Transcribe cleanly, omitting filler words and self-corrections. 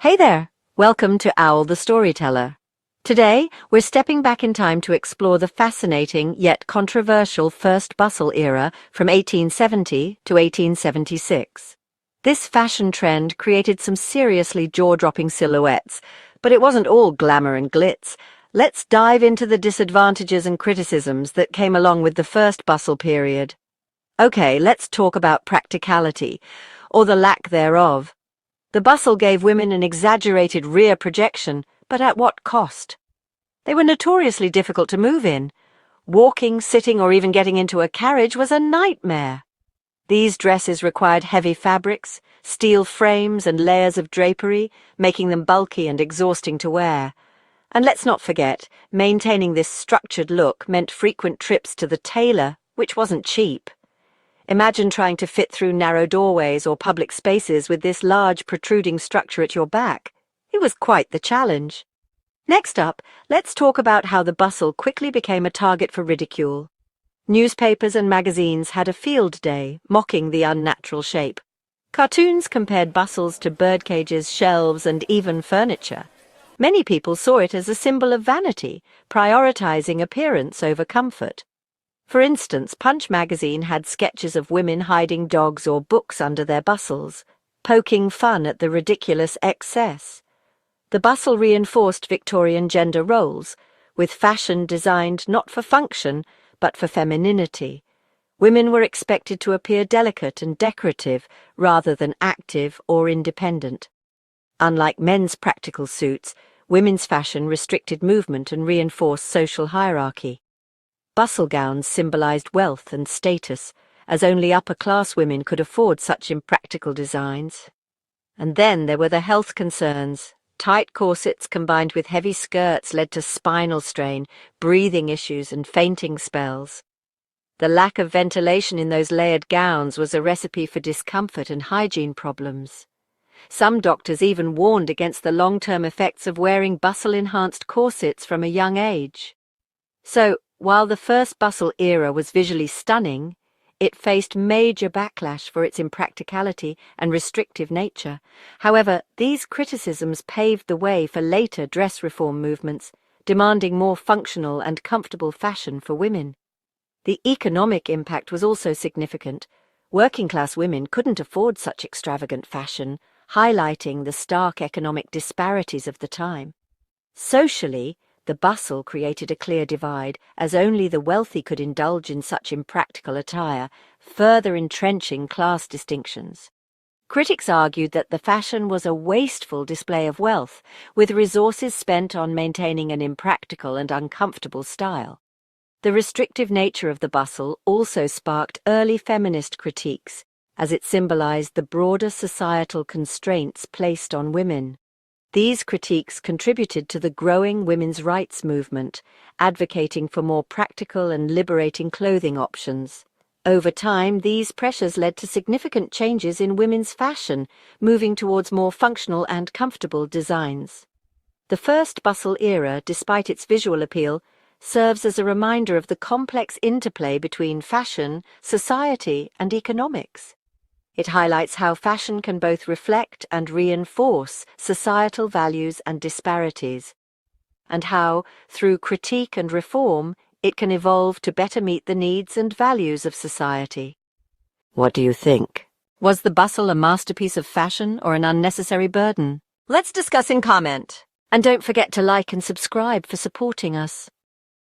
Hey there! Welcome to Owl the Storyteller. Today, we're stepping back in time to explore the fascinating yet controversial First Bustle Era from 1870 to 1876. This fashion trend created some seriously jaw-dropping silhouettes, but it wasn't all glamour and glitz. Let's dive into the disadvantages and criticisms that came along with the First Bustle period. Okay, let's talk about practicality, or the lack thereof. The bustle gave women an exaggerated rear projection, but at what cost? They were notoriously difficult to move in. Walking, sitting, or even getting into a carriage was a nightmare. These dresses required heavy fabrics, steel frames, and layers of drapery, making them bulky and exhausting to wear. And let's not forget, maintaining this structured look meant frequent trips to the tailor, which wasn't cheap. Imagine trying to fit through narrow doorways or public spaces with this large protruding structure at your back. It was quite the challenge. Next up, let's talk about how the bustle quickly became a target for ridicule. Newspapers and magazines had a field day, mocking the unnatural shape. Cartoons compared bustles to birdcages, shelves, and even furniture. Many people saw it as a symbol of vanity, prioritizing appearance over comfort. For instance, Punch magazine had sketches of women hiding dogs or books under their bustles, poking fun at the ridiculous excess. The bustle reinforced Victorian gender roles, with fashion designed not for function, but for femininity. Women were expected to appear delicate and decorative rather than active or independent. Unlike men's practical suits, women's fashion restricted movement and reinforced social hierarchy. Bustle gowns symbolized wealth and status, as only upper-class women could afford such impractical designs. And then there were the health concerns. Tight corsets combined with heavy skirts led to spinal strain, breathing issues, and fainting spells. The lack of ventilation in those layered gowns was a recipe for discomfort and hygiene problems. Some doctors even warned against the long-term effects of wearing bustle-enhanced corsets from a young age. So, while the First Bustle Era was visually stunning, it faced major backlash for its impracticality and restrictive nature. However, these criticisms paved the way for later dress reform movements, demanding more functional and comfortable fashion for women. The economic impact was also significant. Working-class women couldn't afford such extravagant fashion, highlighting the stark economic disparities of the time. Socially, the bustle created a clear divide, as only the wealthy could indulge in such impractical attire, further entrenching class distinctions. Critics argued that the fashion was a wasteful display of wealth, with resources spent on maintaining an impractical and uncomfortable style. The restrictive nature of the bustle also sparked early feminist critiques, as it symbolized the broader societal constraints placed on women. These critiques contributed to the growing women's rights movement, advocating for more practical and liberating clothing options. Over time, these pressures led to significant changes in women's fashion, moving towards more functional and comfortable designs. The First Bustle Era, despite its visual appeal, serves as a reminder of the complex interplay between fashion, society, and economics. It highlights how fashion can both reflect and reinforce societal values and disparities, and how, through critique and reform, it can evolve to better meet the needs and values of society. What do you think? Was the bustle a masterpiece of fashion or an unnecessary burden? Let's discuss in comment. And don't forget to like and subscribe for supporting us.